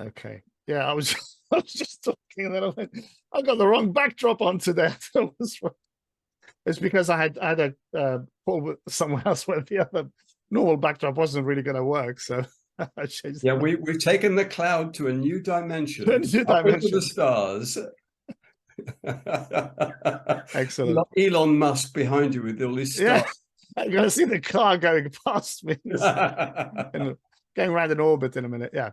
Okay. Yeah, I was I was just talking and then I went, I got the wrong backdrop onto that. It's because I had a call with someone else where the other normal backdrop wasn't really going to work, so I changed Yeah, we've taken the cloud to a new dimension, new up into the dimension. stars. Excellent. Elon Musk behind you with all his Yeah, stars. I'm going to see the car going past me and going around in orbit in a minute. Yeah.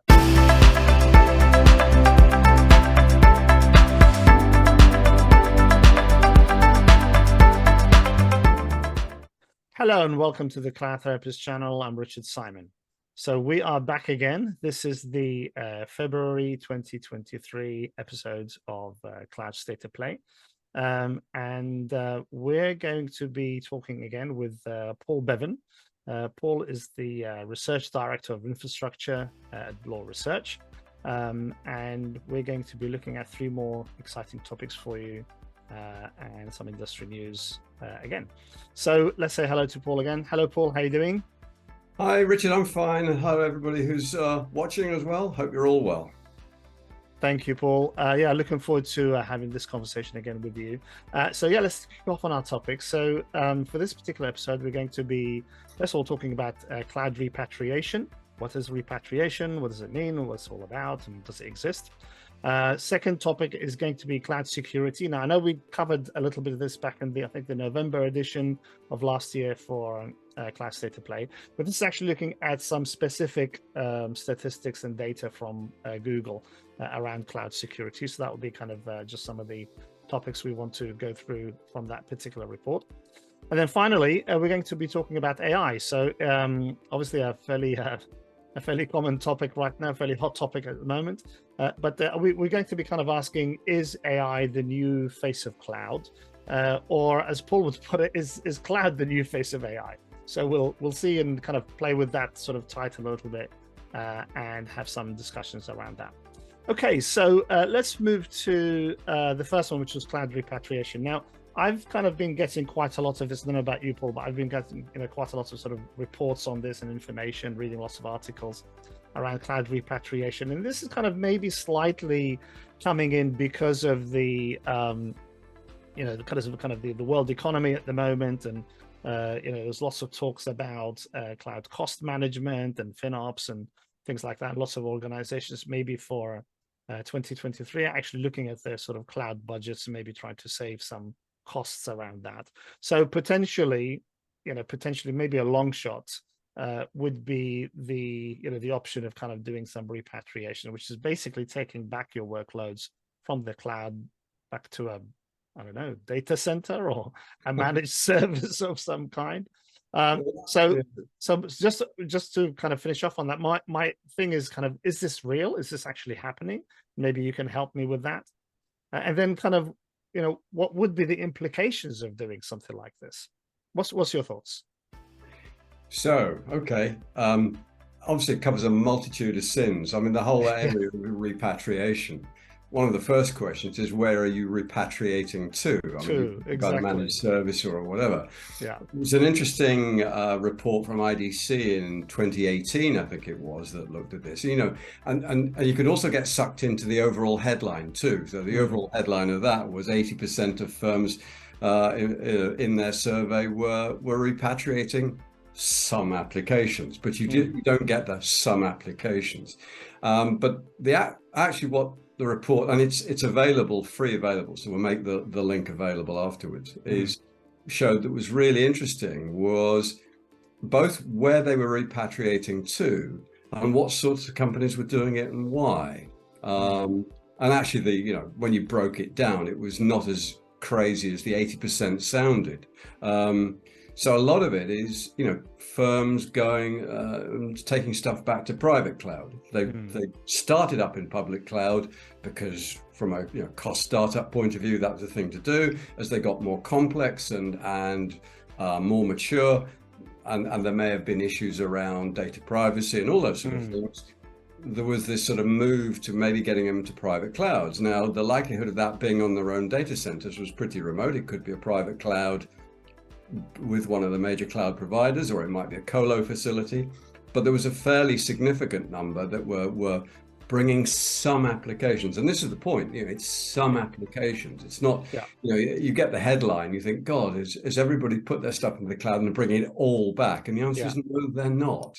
Hello and welcome to the Cloud Therapist channel. I'm Richard Simon. So we are back again. This is the February 2023 episodes of Cloud State of Play. And we're going to be talking again with Paul Bevan. Paul is the Research Director of Infrastructure at Bloor Research. And we're going to be looking at three more exciting topics for you and some industry news again. So let's say hello to Paul again. Hello, Paul. How are you doing? Hi, Richard. I'm fine. And hello, everybody who's watching as well. Hope you're all well. Thank you, Paul. Yeah, looking forward to having this conversation again with you. So yeah, let's kick off on our topic. So for this particular episode, we're going to be, first of all, talking about cloud repatriation. What is repatriation? What does it mean? What's it all about? And does it exist? Second topic is going to be cloud security. Now, I know we covered a little bit of this back in I think the November edition of last year for Cloud State of Play, but this is actually looking at some specific statistics and data from Google around cloud security. So that will be kind of just some of the topics we want to go through from that particular report. And then finally, we're going to be talking about AI. So obviously a fairly common topic right now, fairly hot topic at the moment. But we're going to be kind of asking, is AI the new face of cloud? Or as Paul would put it, is cloud the new face of AI? So we'll see and kind of play with that sort of title a little bit and have some discussions around that. Okay, so let's move to the first one, which was cloud repatriation. Now, I've kind of been getting quite a lot of this. I don't know about you, Paul, but I've been getting quite a lot of sort of reports on this and information, reading lots of articles around cloud repatriation. And this is kind of maybe slightly coming in because of the, the world economy at the moment. And, there's lots of talks about cloud cost management and FinOps and things like that. Lots of organizations maybe for 2023 are actually looking at their sort of cloud budgets and maybe trying to save some costs around that. So potentially maybe a long shot would be the option of kind of doing some repatriation, which is basically taking back your workloads from the cloud back to a, I don't know, data center or a managed service of some kind. So just to kind of finish off on that, my thing is kind of, is this real? Is this actually happening? Maybe you can help me with that. And then kind of, what would be the implications of doing something like this? What's your thoughts? So, okay. Obviously, it covers a multitude of sins. I mean, the whole area of repatriation. One of the first questions is, where are you repatriating to? I mean, exactly. A managed service or whatever. Yeah. It was an interesting report from IDC in 2018, I think it was, that looked at this. And you could also get sucked into the overall headline too. So the overall headline of that was 80% of firms in their survey were repatriating some applications, but you don't get the some applications. But actually what the report, and it's available, free available, so we'll make the link available afterwards, showed that was really interesting was both where they were repatriating to and what sorts of companies were doing it and why. And actually when you broke it down, it was not as crazy as the 80% sounded. So a lot of it is, firms going taking stuff back to private cloud. They started up in public cloud because from a cost startup point of view, that was the thing to do. As they got more complex and more mature, and there may have been issues around data privacy and all those sort of things, there was this sort of move to maybe getting them to private clouds. Now, the likelihood of that being on their own data centers was pretty remote. It could be a private cloud with one of the major cloud providers, or it might be a colo facility, but there was a fairly significant number that were bringing some applications, and this is the point, it's some applications. It's not, you get the headline, you think, God, is everybody put their stuff into the cloud and bringing it all back? And the answer is no, they're not.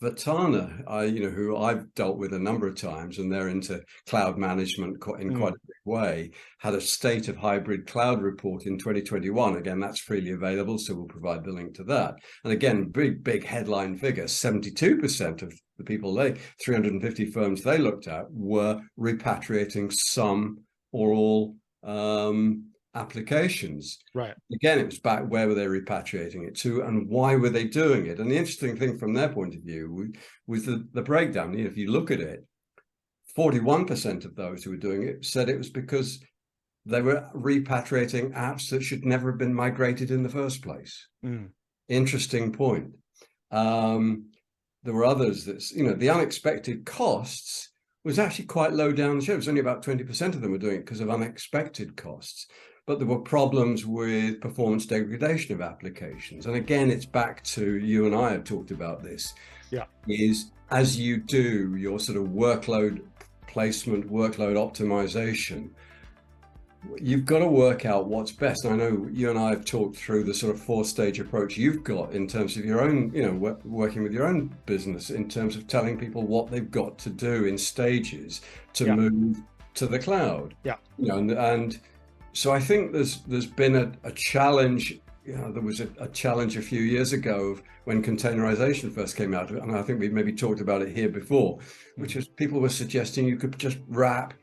Virtana, who I've dealt with a number of times, and they're into cloud management in quite a big way, had a state of hybrid cloud report in 2021. Again, that's freely available, so we'll provide the link to that. And again, big headline figure, 72% of the people 350 firms they looked at were repatriating some or all applications. Right. Again, it was back, where were they repatriating it to, and why were they doing it? And the interesting thing from their point of view was the breakdown. If you look at it, 41% of those who were doing it said it was because they were repatriating apps that should never have been migrated in the first place. Interesting point. There were others that, the unexpected costs was actually quite low down the show. It was only about 20% of them were doing it because of unexpected costs. But there were problems with performance degradation of applications. And again, it's back to, you and I have talked about this, is as you do your sort of workload placement, workload optimization, you've got to work out what's best. And I know you and I have talked through the sort of 4-stage approach you've got in terms of your own, working with your own business, in terms of telling people what they've got to do in stages to move to the cloud. And so I think there's been a challenge. There was a challenge a few years ago when containerization first came out, and I think we've maybe talked about it here before, which was people were suggesting you could just wrap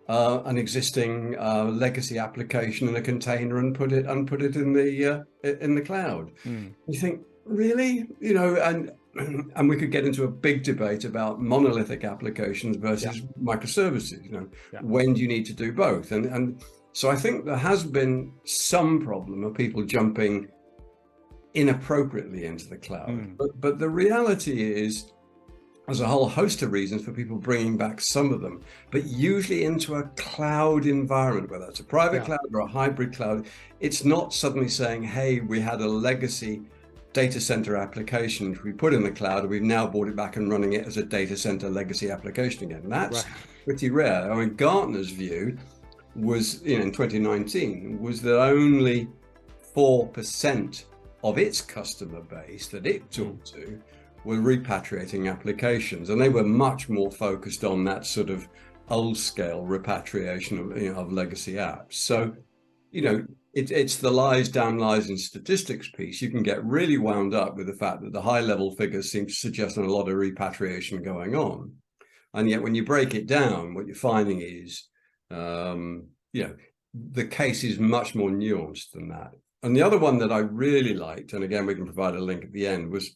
an existing legacy application in a container and put it in the cloud. You think, really? And we could get into a big debate about monolithic applications versus microservices. When do you need to do both? And so I think there has been some problem of people jumping inappropriately into the cloud. But the reality is, there's a whole host of reasons for people bringing back some of them, but usually into a cloud environment, whether it's a private cloud or a hybrid cloud. It's not suddenly saying, hey, we had a legacy data center application which we put in the cloud, and we've now brought it back and running it as a data center legacy application again. That's pretty rare. I mean, Gartner's view was, in 2019, was that only 4% of its customer base that it talked to were repatriating applications, and they were much more focused on that sort of old scale repatriation of legacy apps. So, it's the lies, damn lies, and statistics piece. You can get really wound up with the fact that the high level figures seem to suggest a lot of repatriation going on, and yet when you break it down, what you're finding is, the case is much more nuanced than that. And the other one that I really liked, and again we can provide a link at the end, was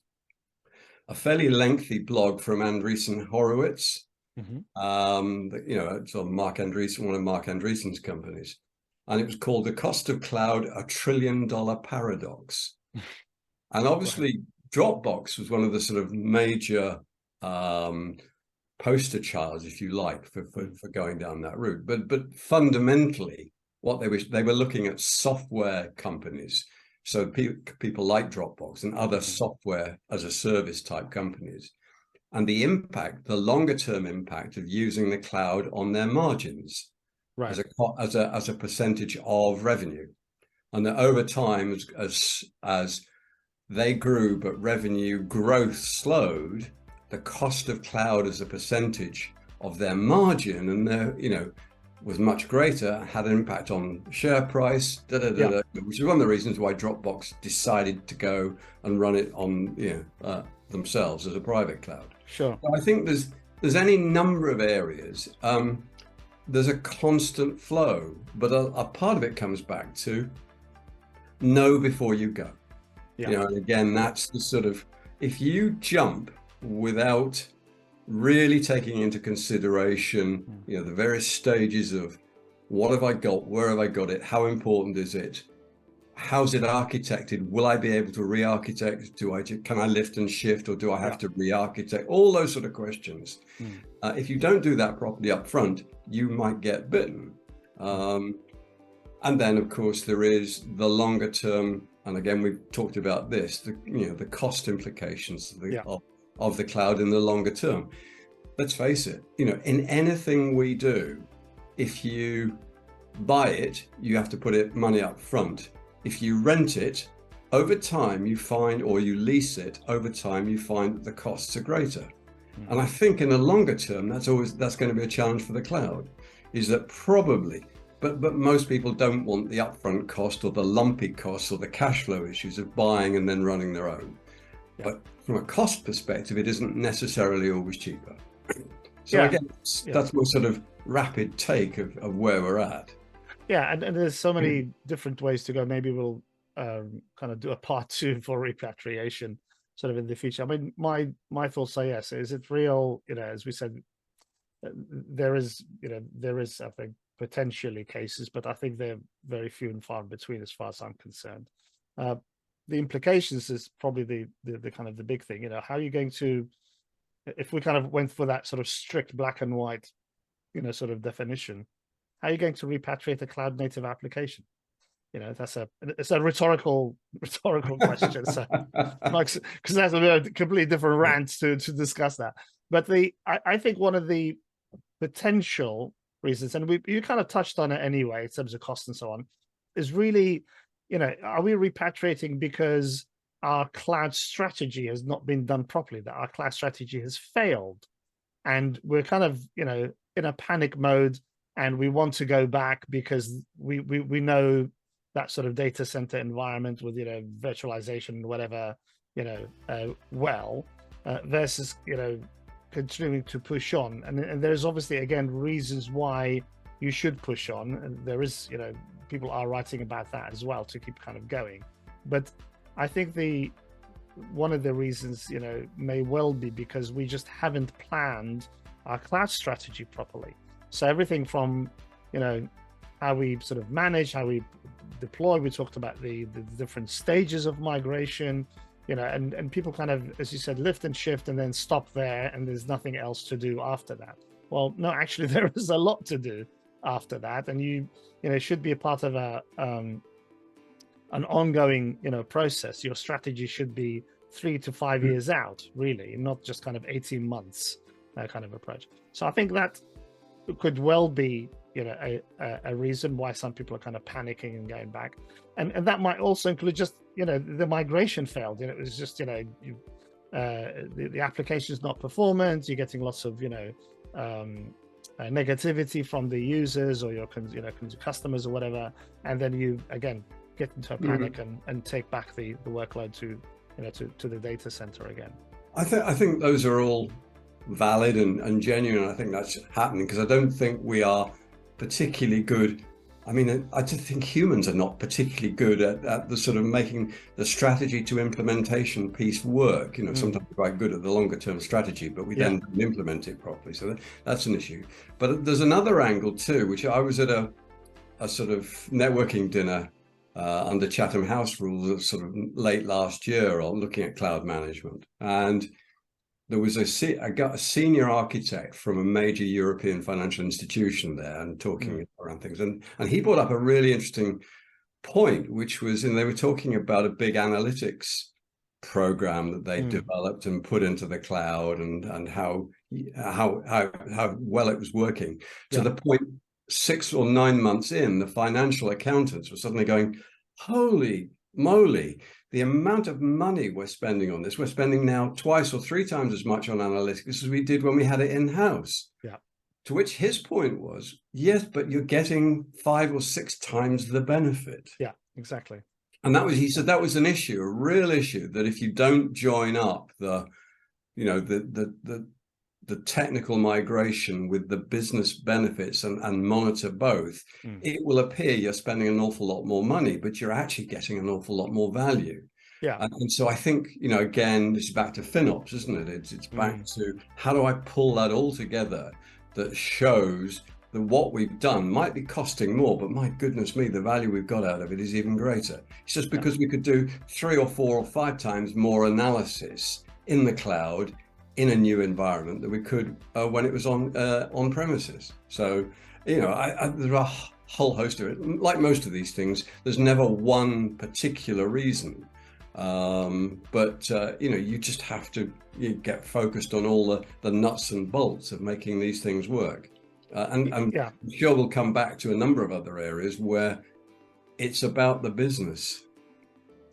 a fairly lengthy blog from Andreessen Horowitz. It's on Mark Andreessen, one of Mark Andreessen's companies, and it was called "The Cost of Cloud: A $1 Trillion Paradox." And obviously, Dropbox was one of the sort of major poster childs, if you like, for going down that route. But fundamentally, what they were looking at software companies. So people like Dropbox and other software as a service type companies, and the impact, the longer term impact of using the cloud on their margins as a percentage of revenue, and that over time, as they grew but revenue growth slowed, the cost of cloud as a percentage of their margin and their was much greater, had an impact on share price, which is one of the reasons why Dropbox decided to go and run it on themselves as a private cloud. Sure. So I think there's any number of areas. There's a constant flow, but a part of it comes back to know before you go. And again, that's the sort of, if you jump without really taking into consideration, the various stages of what have I got, where have I got it, how important is it, how's it architected, will I be able to re-architect, can I lift and shift, or do I have to re-architect, all those sort of questions. If you don't do that properly up front, you might get bitten. And then of course there is the longer term, and again we've talked about this, the cost implications of the cloud in the longer term. Let's face it, in anything we do, if you buy it, you have to put money up front. If you rent it, over time you find, or you lease it, over time you find that the costs are greater. And I think in the longer term, that's going to be a challenge for the cloud, is that probably, but most people don't want the upfront cost or the lumpy costs or the cash flow issues of buying and then running their own. Yeah. But from a cost perspective, it isn't necessarily always cheaper. So yeah. Again, that's my sort of rapid take of where we're at. Yeah, and there's so many different ways to go. Maybe we'll kind of do a part 2 for repatriation sort of in the future. I mean, my thoughts are yes. Is it real? As we said, there is I think potentially cases, but I think they're very few and far in between as far as I'm concerned. The implications is probably the kind of the big thing. How are you going to, if we kind of went for that sort of strict black and white, sort of definition, how are you going to repatriate a cloud native application? It's a rhetorical question. So, because that's a completely different rant to discuss that. But I think one of the potential reasons, and you kind of touched on it anyway in terms of cost and so on, is really, are we repatriating because our cloud strategy has not been done properly, that our cloud strategy has failed, and we're kind of, in a panic mode, and we want to go back because we know that sort of data center environment with, virtualization and whatever, versus, continuing to push on. And there's obviously, again, reasons why you should push on. And there is, people are writing about that as well to keep kind of going. But I think one of the reasons, may well be because we just haven't planned our cloud strategy properly. So everything from, how we sort of manage, how we deploy, we talked about the different stages of migration, and people kind of, as you said, lift and shift and then stop there, and there's nothing else to do after that. Well, no, actually there is a lot to do after that, and you should be a part of an ongoing, process. Your strategy should be 3 to 5 years out, really, not just kind of 18 months kind of approach. So I think that could well be, a reason why some people are kind of panicking and going back, and that might also include just, the migration failed. It was just, the application is not performant. You're getting lots of, negativity from the users or your customers or whatever, and then you again get into a panic and take back the workload to the data center again. I think those are all valid and genuine. I think that's happening because I don't think we are particularly good. I mean, I just think humans are not particularly good at the sort of making the strategy to implementation piece work. Sometimes we're quite good at the longer term strategy, but we then don't implement it properly. So that's an issue. But there's another angle too, which I was at a sort of networking dinner under Chatham House rules sort of late last year on looking at cloud management. And there was a senior architect from a major European financial institution there and talking around things. And he brought up a really interesting point, which was, and they were talking about a big analytics program that they developed and put into the cloud and how well it was working, to the point 6 or 9 months in, the financial accountants were suddenly going, holy moly, the amount of money we're spending on this, we're spending now 2 or 3 times as much on analytics as we did when we had it in-house. Yeah. To which his point was, yes, but you're getting 5 or 6 times the benefit. Yeah, exactly. And he said that was an issue, a real issue, that if you don't join up the technical migration with the business benefits and monitor both, it will appear you're spending an awful lot more money, but you're actually getting an awful lot more value. Yeah. And so I think, again, this is back to FinOps, isn't it? It's back to how do I pull that all together that shows that what we've done might be costing more, but my goodness me, the value we've got out of it is even greater. It's just because we could do 3 or 4 or 5 times more analysis in the cloud in a new environment than we could when it was on premises. So, there are a whole host of it. Like most of these things, there's never one particular reason. But you just have to get focused on all the nuts and bolts of making these things work. And Yeah. I'm sure we'll come back to a number of other areas where it's about the business.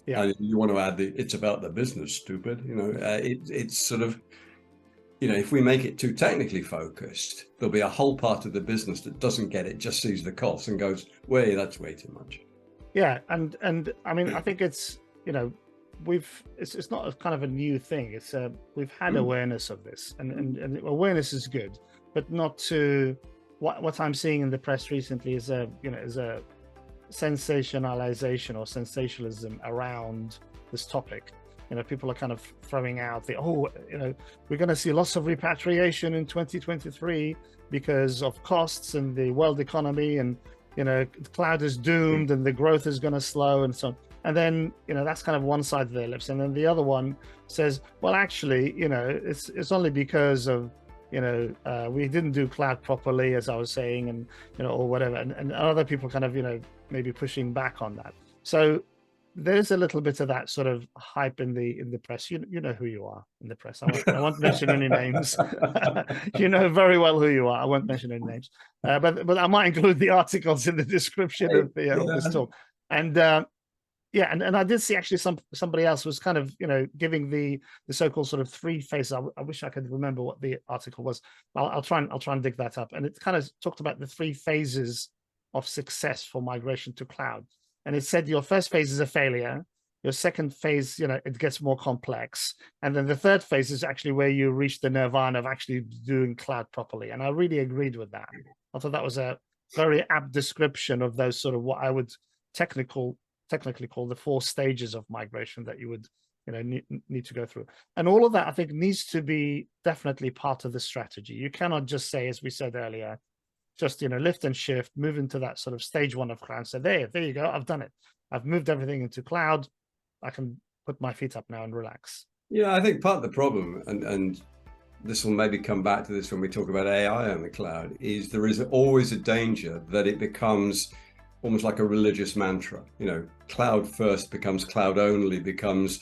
Yeah. And you want to add it's about the business, stupid. It's sort of, if we make it too technically focused, there'll be a whole part of the business that doesn't get it, just sees the cost and goes, "Way, that's way too much." Yeah, and I mean, I think it's it's not a kind of a new thing. It's we've had awareness of this, and awareness is good, but not to what I'm seeing in the press recently is a sensationalization or sensationalism around this topic. People are kind of throwing out we're going to see lots of repatriation in 2023 because of costs and the world economy, and the cloud is doomed and the growth is going to slow and so on. And then that's kind of one side of their lips, and then the other one says, well, actually, it's only because of we didn't do cloud properly, as I was saying, and or whatever, and other people kind of maybe pushing back on that. So there's a little bit of that sort of hype in the press. You know who you are in the press. I won't mention any names. You know very well who you are. I won't mention any names, but I might include the articles in the description of this talk. And yeah, and I did see actually somebody else was kind of giving the so-called sort of three phases. I wish I could remember what the article was. I'll try and dig that up. And it kind of talked about the three phases of success for migration to cloud. And it said your first phase is a failure. Your second phase, it gets more complex. And then the third phase is actually where you reach the nirvana of actually doing cloud properly. And I really agreed with that. I thought that was a very apt description of those sort of what I would technically call the 4 stages of migration that you would need to go through. And all of that, I think, needs to be definitely part of the strategy. You cannot just say, as we said earlier, just lift and shift, move into that sort of stage 1 of cloud. So there you go, I've done it. I've moved everything into cloud. I can put my feet up now and relax. Yeah, I think part of the problem, and this will maybe come back to this when we talk about AI on the cloud, is there is always a danger that it becomes almost like a religious mantra. Cloud first becomes cloud only, becomes,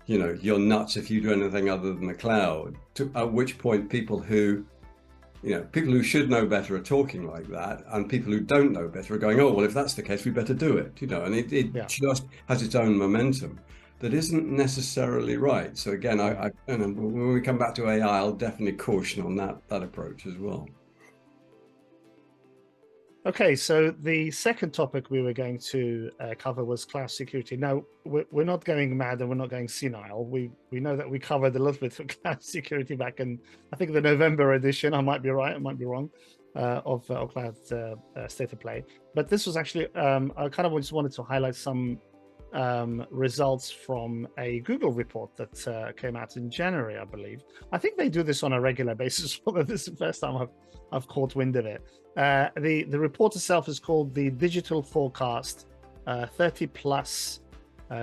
you're nuts if you do anything other than the cloud. At which point people who should know better are talking like that, and people who don't know better are going, oh, well, if that's the case, we better do it. And it just has its own momentum that isn't necessarily right. So again, I when we come back to AI, I'll definitely caution on that approach as well. Okay, so the second topic we were going to cover was cloud security. Now, we're not going mad and we're not going senile. We know that we covered a little bit of cloud security back in, I think, the November edition. I might be right, I might be wrong, of Cloud State of Play. But this was actually, I kind of just wanted to highlight some results from a Google report that came out in January, I believe. I think they do this on a regular basis, although this is the first time I've caught wind of it. The report itself is called the Digital Forecast 30 plus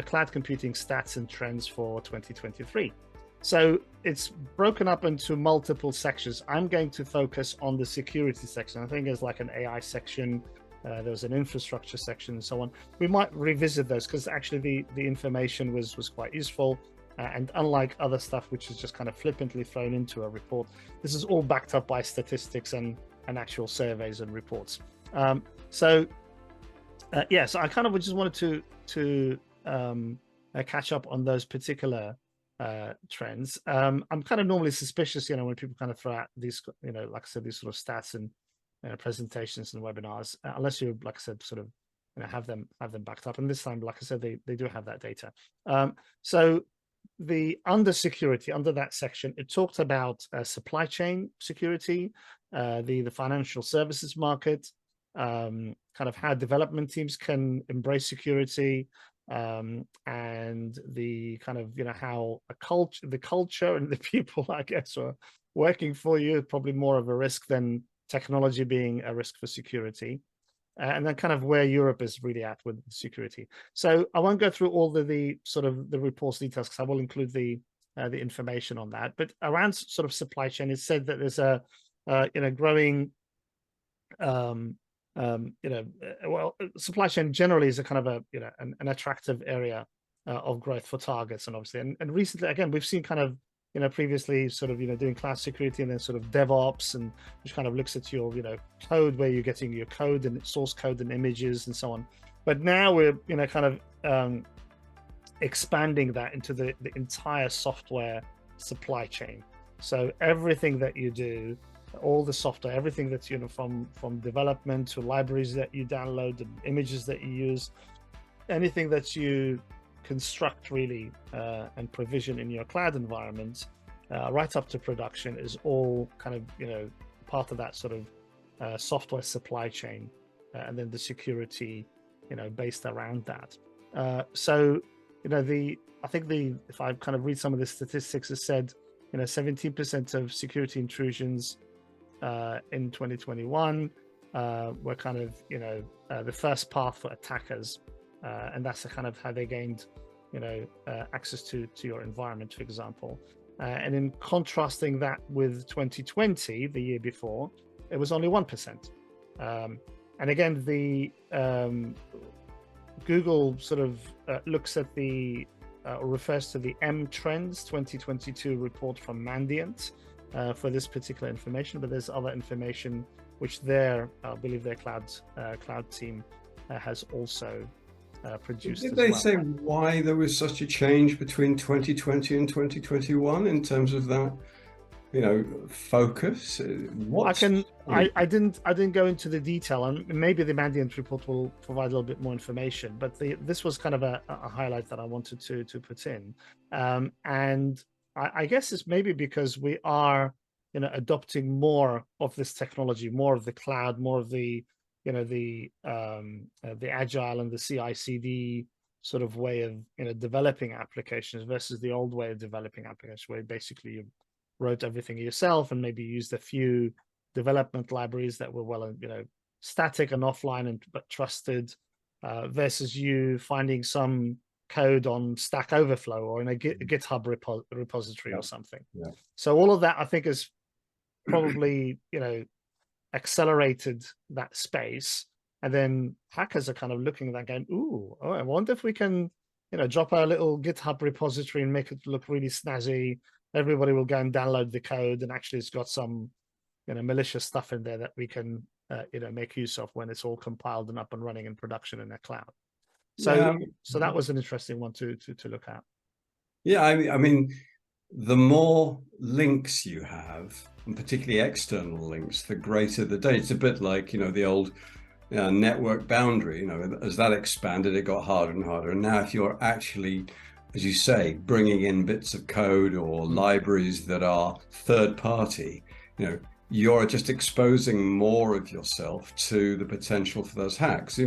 cloud computing stats and trends for 2023. So it's broken up into multiple sections. I'm going to focus on the security section. I think there's like an AI section. There was an infrastructure section and so on. We might revisit those because actually the information was quite useful. And unlike other stuff, which is just kind of flippantly thrown into a report, this is all backed up by statistics and actual surveys and reports. So I kind of just wanted to catch up on those particular trends. I'm kind of normally suspicious, when people kind of throw out these, like I said, these sort of stats and presentations and webinars, unless you, like I said, sort of have them backed up. And this time, like I said, they do have that data. So under security, under that section, it talked about supply chain security, the financial services market, kind of how development teams can embrace security, and the kind of how the culture and the people, I guess, are working for you is probably more of a risk than technology being a risk for security. And then kind of where Europe is really at with security. So I won't go through all the sort of the report's details because I will include the information on that. But around sort of supply chain, it's said that there's a growing supply chain generally is a kind of an attractive area of growth for targets, and obviously, and recently again we've seen kind of previously sort of doing cloud security and then sort of DevOps, and which kind of looks at your code, where you're getting your code and source code and images and so on. But now we're kind of expanding that into the entire software supply chain. So everything that you do, all the software, everything that's from development to libraries that you download and images that you use, anything that you construct really and provision in your cloud environment, right up to production, is all kind of part of that sort of software supply chain, and then the security based around that. So I think if I kind of read some of the statistics, it said 17% of security intrusions in 2021 were kind of the first path for attackers, and that's kind of how they gained access to your environment, for example. And in contrasting that with 2020, the year before, it was only 1%. And again, the Google sort of looks at or refers to the M Trends 2022 report from Mandiant for this particular information, but there's other information which I believe their cloud team has also produced. Did they say why there was such a change between 2020 and 2021 in terms of that, focus? I didn't go into the detail, and maybe the Mandiant report will provide a little bit more information. But this was kind of a highlight that I wanted to put in, and I guess it's maybe because we are adopting more of this technology, more of the cloud, more of the the agile and the CI/CD sort of way of developing applications versus the old way of developing applications, where basically you wrote everything yourself and maybe used a few development libraries that were static and offline but trusted, versus you finding some code on Stack Overflow or in a GitHub repository or something. Yeah. So all of that, I think, is probably accelerated that space, and then hackers are kind of looking at that going, ooh, I wonder if we can drop our little GitHub repository and make it look really snazzy. Everybody will go and download the code, and actually it's got some malicious stuff in there that we can make use of when it's all compiled and up and running in production in a cloud. So so that was an interesting one to look at. Yeah, I mean, the more links you have, and particularly external links, the greater the data. It's a bit like the old network boundary. As that expanded, it got harder and harder. And now, if you're actually, as you say, bringing in bits of code or libraries that are third party, you're just exposing more of yourself to the potential for those hacks.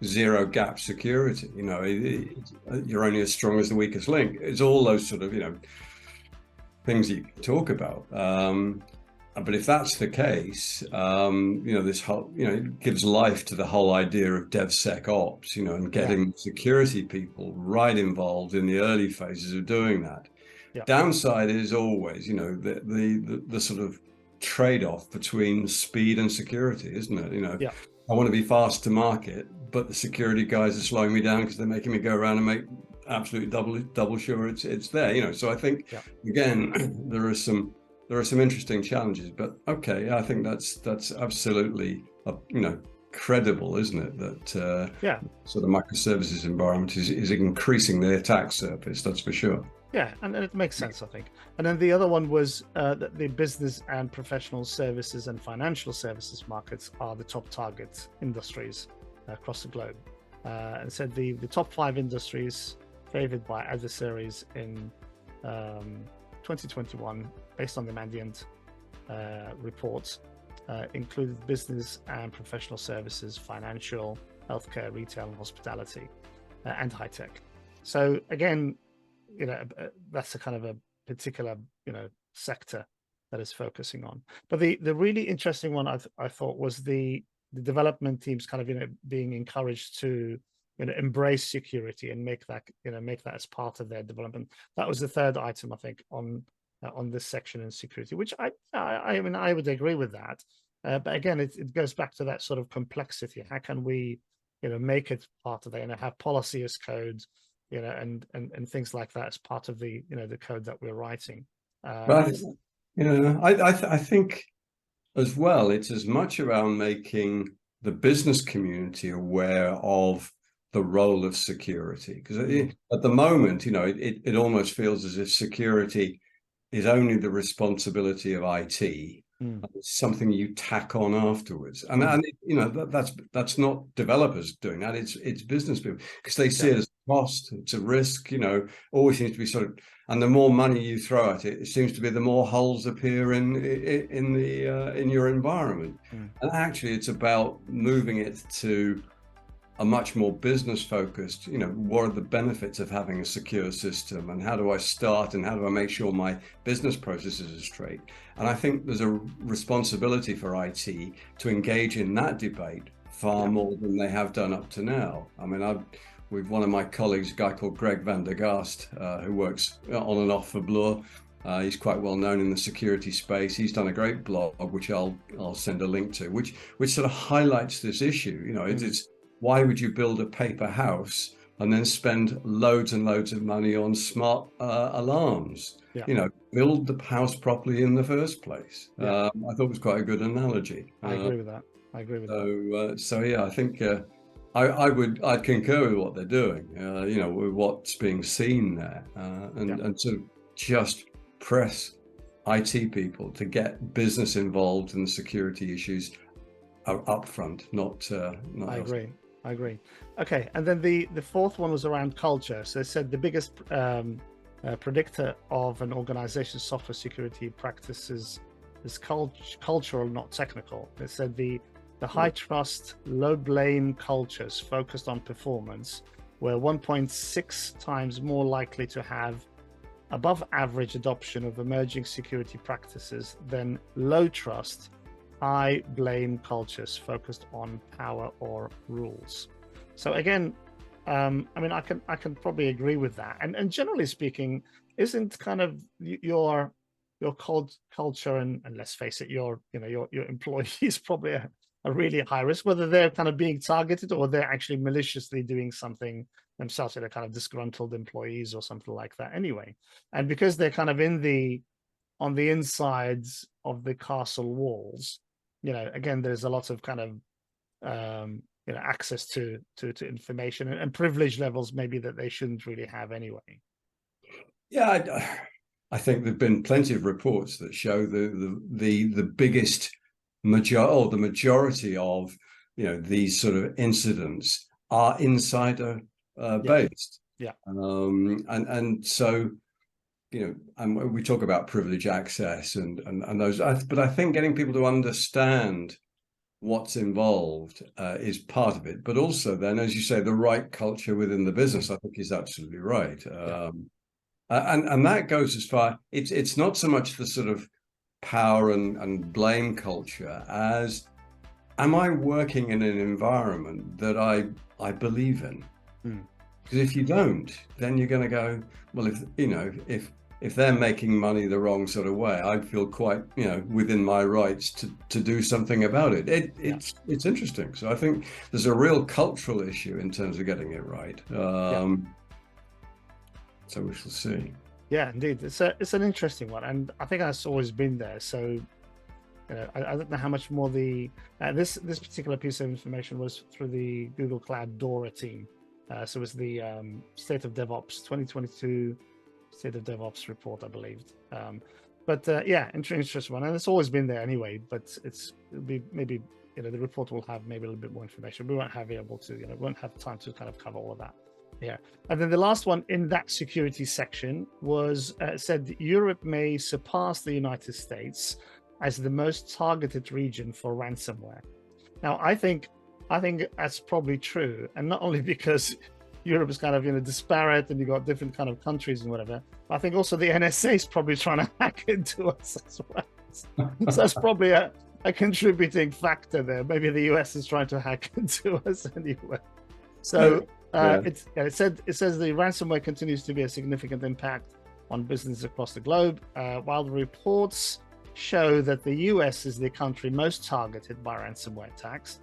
Zero gap security. You're only as strong as the weakest link. It's all those sort of things you can talk about. But if that's the case, this whole it gives life to the whole idea of DevSecOps, and getting security people right involved in the early phases of doing that. Yeah. Downside is always the sort of trade-off between speed and security, isn't it? I want to be fast to market, but the security guys are slowing me down because they're making me go around and make absolutely double sure it's there. So I think again there are some interesting challenges, but okay, I think that's absolutely credible, isn't it? That sort of microservices environment is increasing the attack surface. That's for sure. Yeah, and it makes sense, I think. And then the other one was that the business and professional services and financial services markets are the top target industries across the globe. And said the top 5 industries favored by adversaries in 2021, based on the Mandiant reports, included business and professional services, financial, healthcare, retail, and hospitality, and high tech. So again, that's a kind of a particular sector that is focusing on. But the really interesting one I thought was the development teams kind of being encouraged to embrace security and make that as part of their development. That was the third item, I think, on this section in security, which I mean I would agree with that. But again, it goes back to that sort of complexity. How can we make it part of it, have policy as code, and things like that as part of the the code that we're writing. But I think as well, it's as much around making the business community aware of the role of security, because at the moment, it almost feels as if security is only the responsibility of IT. It's something you tack on afterwards, and that's not developers doing that. It's business people, because they see it as a cost, it's a risk. Always seems to be sort of, and the more money you throw at it, it seems to be the more holes appear in your environment. And actually, it's about moving it to a much more business focused, what are the benefits of having a secure system, and how do I start, and how do I make sure my business processes are straight? And I think there's a responsibility for IT to engage in that debate far more than they have done up to now. I mean, with one of my colleagues, a guy called Greg van der Gast, who works on and off for Bloor. He's quite well known in the security space. He's done a great blog, which I'll send a link to, which sort of highlights this issue. It's why would you build a paper house and then spend loads and loads of money on smart alarms? Build the house properly in the first place. I thought it was quite a good analogy. I agree with that. So yeah, I think I'd concur with what they're doing. With what's being seen there, and sort of just press IT people to get business involved in the security issues up front, not I agree. Okay, and then the fourth one was around culture. So they said the biggest predictor of an organization's software security practices is cultural, not technical. They said the high trust, low blame cultures focused on performance were 1.6 times more likely to have above average adoption of emerging security practices than low trust, high blame cultures focused on power or rules. So again, I mean, I can probably agree with that. And generally speaking, isn't kind of your culture and let's face it, your employees probably a really high risk, whether they're kind of being targeted or they're actually maliciously doing something themselves, they're kind of disgruntled employees or something like that anyway. And because they're kind of on the insides of the castle walls, again, there's a lot of kind of access to information and privilege levels maybe that they shouldn't really have anyway. Yeah, I think there've been plenty of reports that show the biggest the majority of these sort of incidents are insider based. And so and we talk about privilege access and those, but I think getting people to understand what's involved is part of it, but also then, as you say, the right culture within the business, I think, is absolutely right. And that goes as far, it's not so much the sort of power and blame culture as, am I working in an environment that I believe in? Because if you don't, then you're going to go, well, if they're making money the wrong sort of way, I feel quite, within my rights to do something about it. It's interesting. So I think there's a real cultural issue in terms of getting it right. So we shall see. Yeah, indeed. It's an interesting one, and I think that's always been there. So I don't know how much more this particular piece of information was through the Google Cloud DORA team. So it was the State of DevOps 2022 State of DevOps report, I believe. But interesting one, and it's always been there anyway. But it'll be maybe the report will have maybe a little bit more information. We won't have time to kind of cover all of that. Yeah, and then the last one in that security section was said that Europe may surpass the United States as the most targeted region for ransomware. Now, I think that's probably true, and not only because Europe is kind of disparate and you've got different kind of countries and whatever, but I think also the NSA is probably trying to hack into us as well. So that's probably a contributing factor there. Maybe the US is trying to hack into us anyway. So it says the ransomware continues to be a significant impact on businesses across the globe, while the reports show that the US is the country most targeted by ransomware attacks.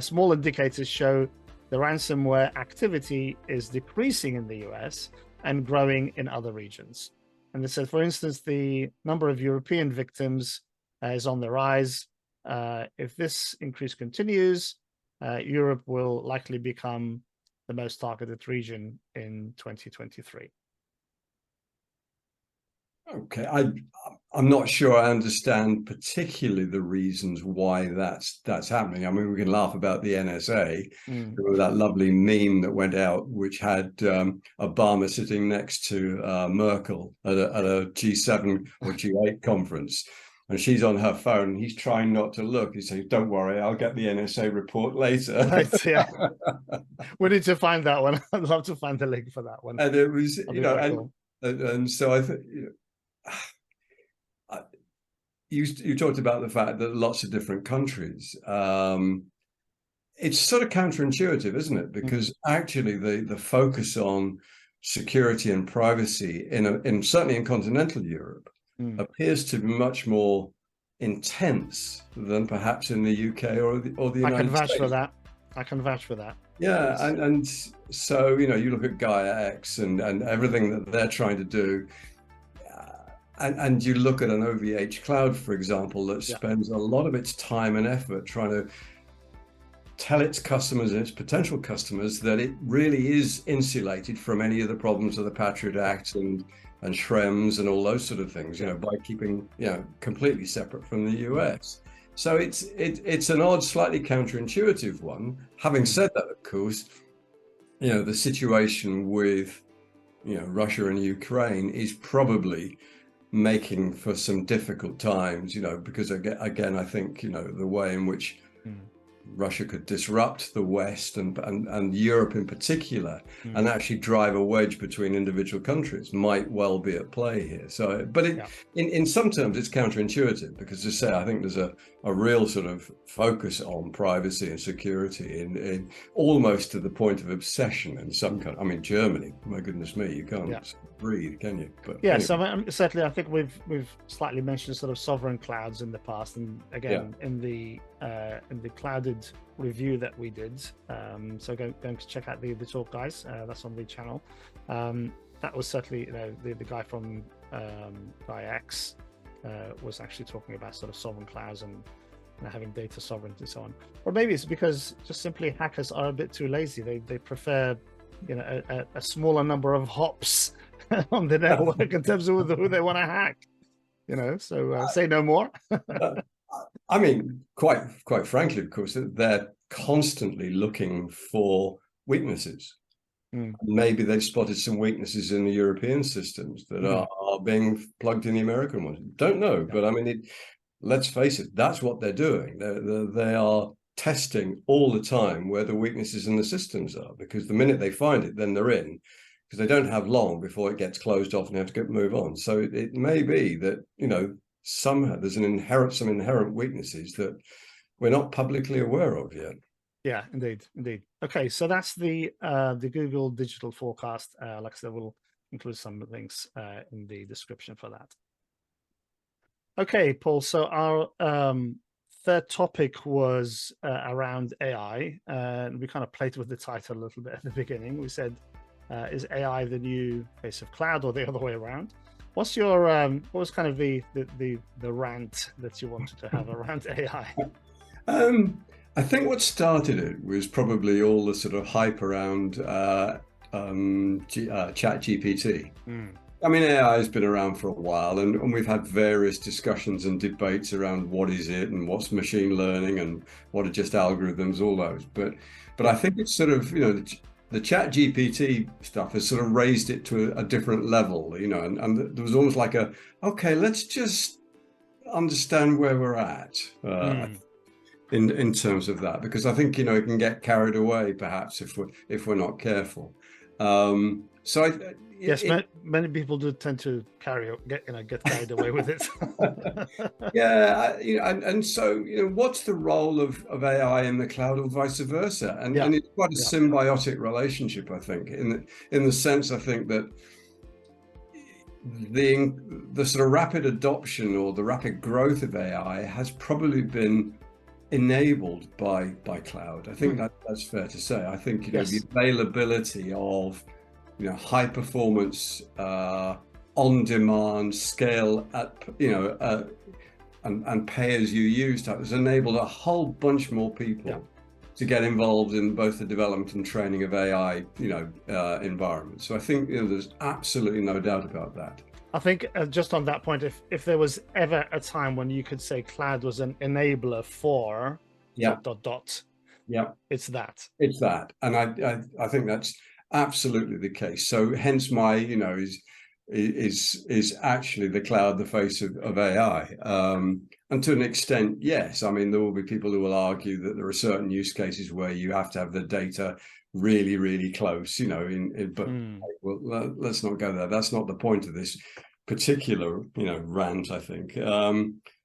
Small indicators show the ransomware activity is decreasing in the US and growing in other regions. And they said, for instance, the number of European victims is on the rise. If this increase continues, Europe will likely become the most targeted region in 2023. Okay, I'm not sure I understand particularly the reasons why that's happening. I mean, we can laugh about the NSA, that lovely meme that went out, which had Obama sitting next to Merkel at a G7 or G8 conference. And she's on her phone. He's trying not to look. He says, "Don't worry, I'll get the NSA report later." Right, yeah. We need to find that one. I'd love to find the link for that one. And it was, Cool. and so I think, you talked about the fact that lots of different countries. It's sort of counterintuitive, isn't it? Because actually, the focus on security and privacy in certainly in continental Europe appears to be much more intense than perhaps in the UK or the United States. I can vouch for that. I can vouch for that. Yeah, and so you look at Gaia X and everything that they're trying to do, and you look at an OVH Cloud, for example, that spends a lot of its time and effort trying to tell its customers and its potential customers that it really is insulated from any of the problems of the Patriot Act and Schrems and all those sort of things, by keeping, completely separate from the US. So it's an odd, slightly counterintuitive one. Having said that, of course, the situation with, Russia and Ukraine is probably making for some difficult times, because again, I think, the way in which Russia could disrupt the West and Europe in particular, and actually drive a wedge between individual countries might well be at play here. So, but in some terms, it's counterintuitive because, as I say, I think there's a real sort of focus on privacy and security in almost to the point of obsession in some countries. I mean, Germany, my goodness me, you can't breathe, can you? But yes, anyway. Certainly, I think we've slightly mentioned sort of sovereign clouds in the past, and again in the clouded review that we did. So going to check out the talk, guys. That's on the channel. That was certainly the guy from Gaia X was actually talking about sort of sovereign clouds and having data sovereignty and so on. Or maybe it's because just simply hackers are a bit too lazy. They prefer a smaller number of hops on the network in terms of who they want to hack. So say no more. I mean, quite frankly, of course, they're constantly looking for weaknesses. Maybe they've spotted some weaknesses in the European systems that are being plugged in the American ones. Don't know, but I mean, let's face it, that's what they're doing. They are testing all the time where the weaknesses in the systems are, because the minute they find it, then they're in, because they don't have long before it gets closed off and they have to move on. So it may be that, somehow there's some inherent weasequences that we're not publicly aware of yet. Yeah, indeed. Okay, so that's the Google digital forecast. Like I said, we'll include some links in the description for that. Okay, Paul. So our third topic was around AI, and we kind of played with the title a little bit at the beginning. We said, "Is AI the new face of cloud, or the other way around?" What's your what was kind of the rant that you wanted to have around AI? I think what started it was probably all the sort of hype around ChatGPT. I mean, AI has been around for a while, and we've had various discussions and debates around what is it and what's machine learning and what are just algorithms, all those. But I think it's sort of, the ChatGPT stuff has sort of raised it to a different level, and there was almost like okay, let's just understand where we're at in terms of that, because I think, it can get carried away perhaps if we're not careful. Yes, many people do tend to get carried away with it. Yeah, and so what's the role of AI in the cloud or vice versa? And it's quite a symbiotic relationship, I think, in the sense, I think that the sort of rapid adoption or the rapid growth of AI has probably been enabled by cloud. I think that's fair to say. I think, Yes. the availability of, high performance, on demand, scale at, and pay as you use type has enabled a whole bunch more people to get involved in both the development and training of AI, environments. So I think, there's absolutely no doubt about that. I think just on that point, if there was ever a time when you could say cloud was an enabler for ... Yeah, it's that. it's that, and I think that's absolutely the case. So hence my, is actually the cloud the face of AI? And to an extent, yes. I mean, there will be people who will argue that there are certain use cases where you have to have the data really, really close, but well, let's not go there. That's not the point of this particular, rant, I think.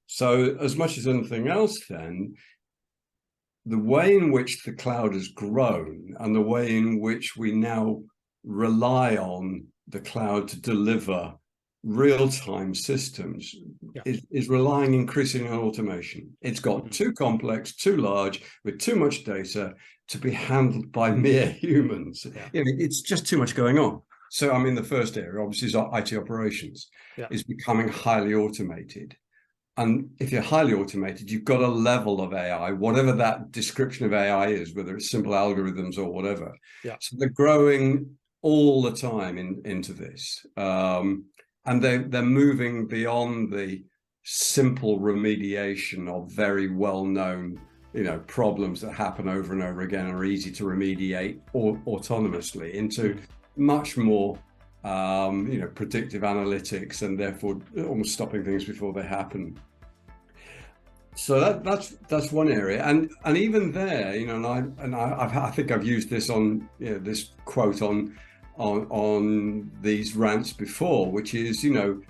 So as much as anything else, then, the way in which the cloud has grown and the way in which we now rely on the cloud to deliver real-time systems is relying increasingly on automation. It's got too complex, too large, with too much data to be handled by mere humans. It's just too much going on. So, I mean, the first area, obviously, is IT operations, is becoming highly automated. And if you're highly automated, you've got a level of AI, whatever that description of AI is, whether it's simple algorithms or whatever. So they're growing all the time into this. And they're moving beyond the simple remediation of very well-known, problems that happen over and over again and are easy to remediate autonomously into much more predictive analytics, and therefore almost stopping things before they happen. So that's one area, and even there, I think I've used this on this quote on these rants before, which is,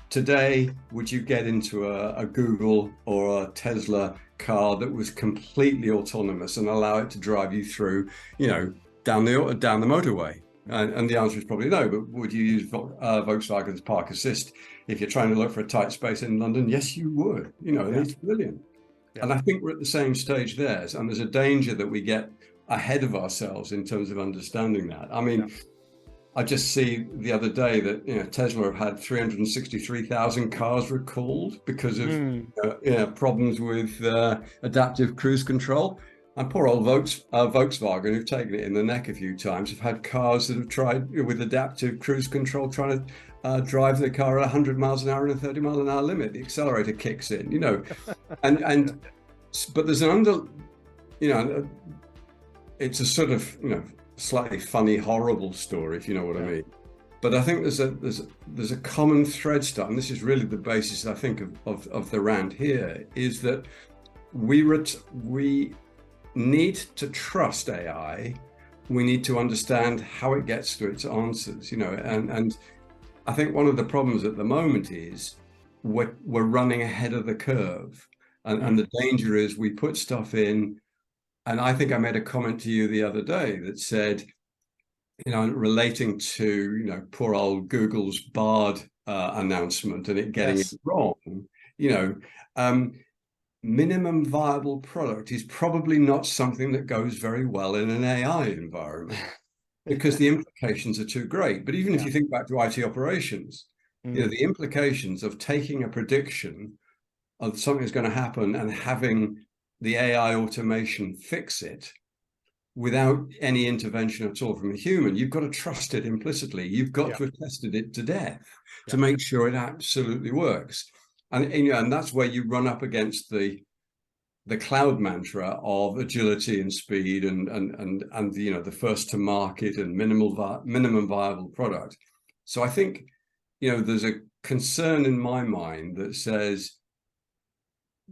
today, would you get into a Google or a Tesla car that was completely autonomous and allow it to drive you through, down the motorway? And the answer is probably no. But would you use Volkswagen's Park Assist if you're trying to look for a tight space in London? Yes, you would. It's brilliant. And I think we're at the same stage there. And there's a danger that we get ahead of ourselves in terms of understanding that. I mean, I just see the other day that Tesla have had 363,000 cars recalled because of problems with adaptive cruise control. And poor old Volkswagen, who've taken it in the neck a few times, have had cars that have tried with adaptive cruise control, trying to drive the car at 100 miles an hour and a 30 mile an hour limit. The accelerator kicks in, but there's it's a sort of, slightly funny, horrible story, if you know what I mean. But I think there's a common thread start, and this is really the basis, I think, of the rant here, is that we need to trust AI. We need to understand how it gets to its answers, and I think one of the problems at the moment is we're running ahead of the curve, and the danger is we put stuff in. And I think I made a comment to you the other day that said, relating to, poor old Google's Bard announcement and it getting it wrong, minimum viable product is probably not something that goes very well in an AI environment because the implications are too great. But even if you think back to IT operations, the implications of taking a prediction of something that's going to happen and having the AI automation fix it without any intervention at all from a human, you've got to trust it implicitly. You've got to have tested it to death to make sure it absolutely works. And that's where you run up against the cloud mantra of agility and speed and the first to market and minimum viable product. So I think there's a concern in my mind that says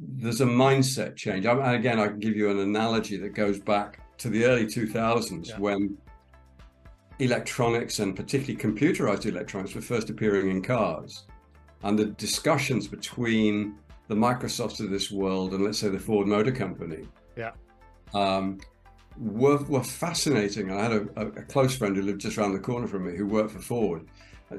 there's a mindset change. And again, I can give you an analogy that goes back to the early 2000s when electronics, and particularly computerized electronics, were first appearing in cars. And the discussions between the Microsofts of this world and, let's say, the Ford Motor Company were fascinating. I had a close friend who lived just around the corner from me who worked for Ford,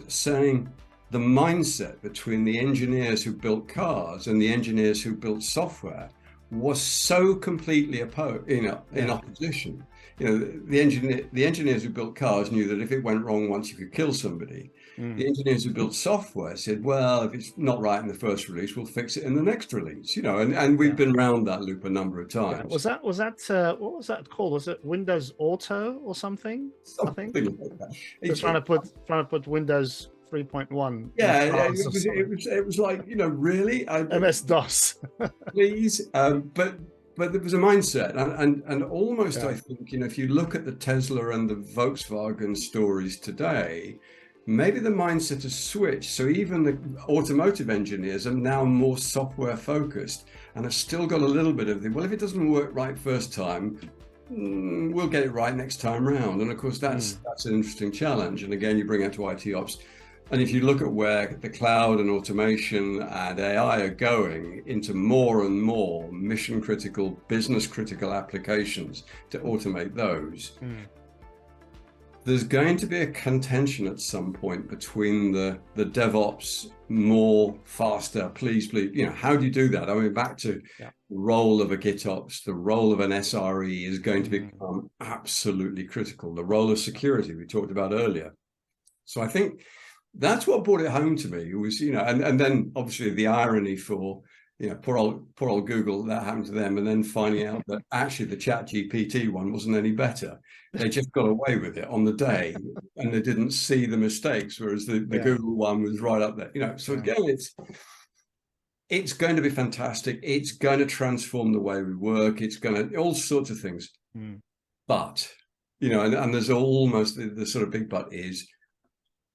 saying the mindset between the engineers who built cars and the engineers who built software was so completely opposed, in opposition. The engineers who built cars knew that if it went wrong once, you could kill somebody. The engineers who built software said, well, if it's not right in the first release, we'll fix it in the next release. And we've been around that loop a number of times. Yeah. Was that what was that called? Was it Windows Auto or something? Something like that. Just trying to put Windows 3.1. Yeah, it was like, really? MS DOS. Please. But there was a mindset, and almost, I think, if you look at the Tesla and the Volkswagen stories today, maybe the mindset has switched. So even the automotive engineers are now more software focused and have still got a little bit of well, if it doesn't work right first time, we'll get it right next time round. And of course, that's an interesting challenge. And again, you bring it to IT ops. And if you look at where the cloud and automation and AI are going into more and more mission critical, business critical applications to automate those, there's going to be a contention at some point between the DevOps, more, faster, please, how do you do that? I mean, back to the role of a GitOps, the role of an SRE is going to become absolutely critical. The role of security we talked about earlier. So I think that's what brought it home to me. It was, and then obviously the irony for, poor old Google, that happened to them, and then finding out that actually the ChatGPT one wasn't any better. They just got away with it on the day, and they didn't see the mistakes, whereas the Google one was right up there. So again, it's going to be fantastic. It's going to transform the way we work. It's going to all sorts of things. But and there's almost the sort of big but is,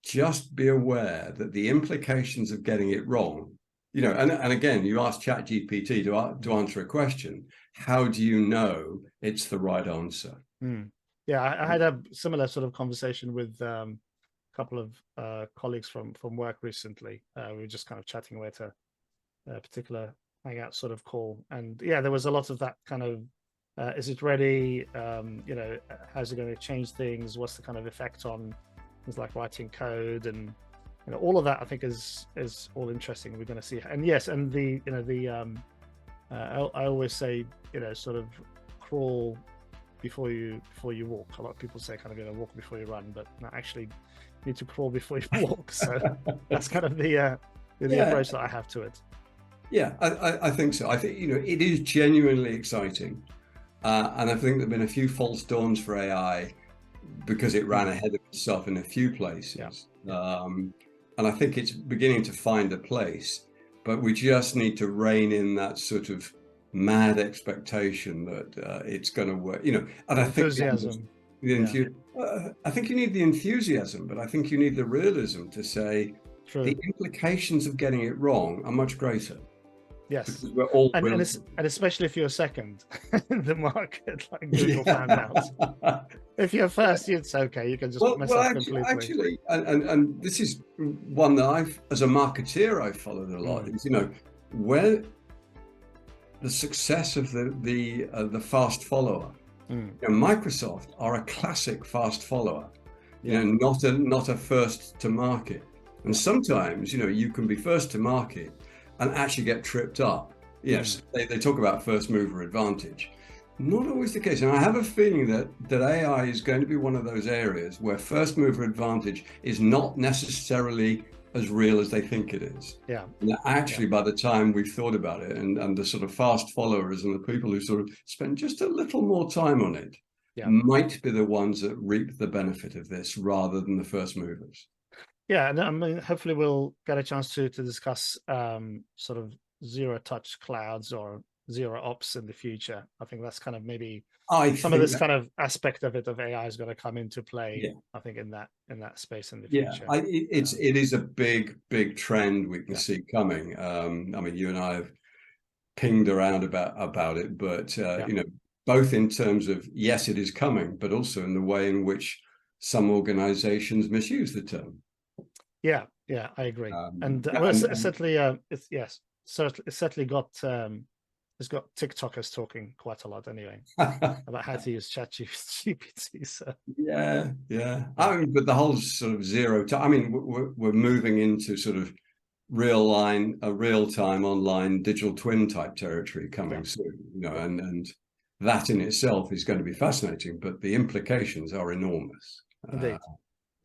just be aware that the implications of getting it wrong, and again, you ask ChatGPT to answer a question. How do you know it's the right answer? Yeah, I had a similar sort of conversation with a couple of colleagues from work recently. We were just kind of chatting away to a particular Hangout sort of call, and there was a lot of that kind of, is it ready? How's it going to change things? What's the kind of effect on things like writing code, and all of that I think is all interesting. We're going to see, and yes, and I always say, sort of crawl before you walk. A lot of people say kind of walk before you run, but no, actually you need to crawl before you walk. So that's kind of the approach that I have to it. Yeah, I think so. I think it is genuinely exciting, and I think there've been a few false dawns for AI because it ran ahead of itself in a few places. And I think it's beginning to find a place, but we just need to rein in that sort of mad expectation that it's going to work, and I think I think you need the enthusiasm, but I think you need the realism to say the implications of getting it wrong are much greater. Yes, and especially if you're second in the market, like Google found out. If you're first, it's okay. You can just mess up completely. Actually, and this is one that as a marketeer, I've followed a lot. Is where the success of the fast follower. Microsoft are a classic fast follower. Not a first to market. And sometimes you can be first to market and actually get tripped up. Yes, they talk about first mover advantage. Not always the case. And I have a feeling that AI is going to be one of those areas where first mover advantage is not necessarily as real as they think it is. Yeah. And actually, by the time we've thought about it, and the sort of fast followers and the people who sort of spend just a little more time on it might be the ones that reap the benefit of this rather than the first movers. Yeah, and I mean, hopefully we'll get a chance to discuss sort of zero-touch clouds or zero ops in the future. I think that's kind of maybe some of this kind of aspect of AI is going to come into play. I think in that space in the future. It is a big trend we can see coming. I mean, you and I have pinged around about it, but both in terms of yes, it is coming, but also in the way in which some organizations misuse the term. Yeah, I agree. Certainly, it's certainly got it's got TikTokers talking quite a lot anyway about how to use ChatGPT. So yeah. I mean, but the whole sort of zero. I mean, we're moving into sort of real-time online digital twin type territory coming soon, and that in itself is going to be fascinating, but the implications are enormous. Indeed.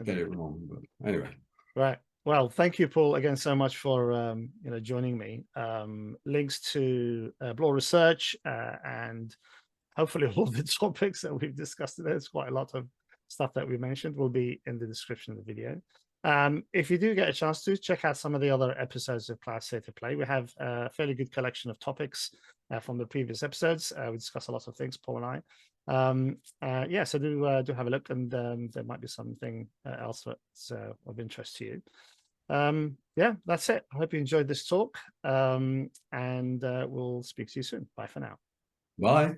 Get it wrong, but anyway. Right. Well, thank you, Paul, again so much for joining me. Links to Bloor Research and hopefully all the topics that we've discussed today. There's quite a lot of stuff that we mentioned will be in the description of the video. If you do get a chance to check out some of the other episodes of Cloud State of Play, we have a fairly good collection of topics from the previous episodes. We discuss a lot of things, Paul and I. Yeah, so do have a look, and there might be something else that's of interest to you. Yeah, that's it. I hope you enjoyed this talk, and we'll speak to you soon. Bye for now. Bye.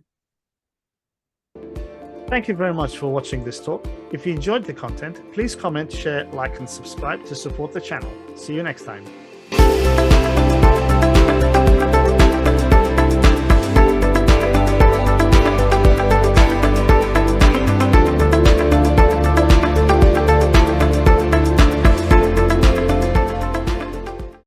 Thank you very much for watching this talk. If you enjoyed the content, please comment, share, like, and subscribe to support the channel. See you next time.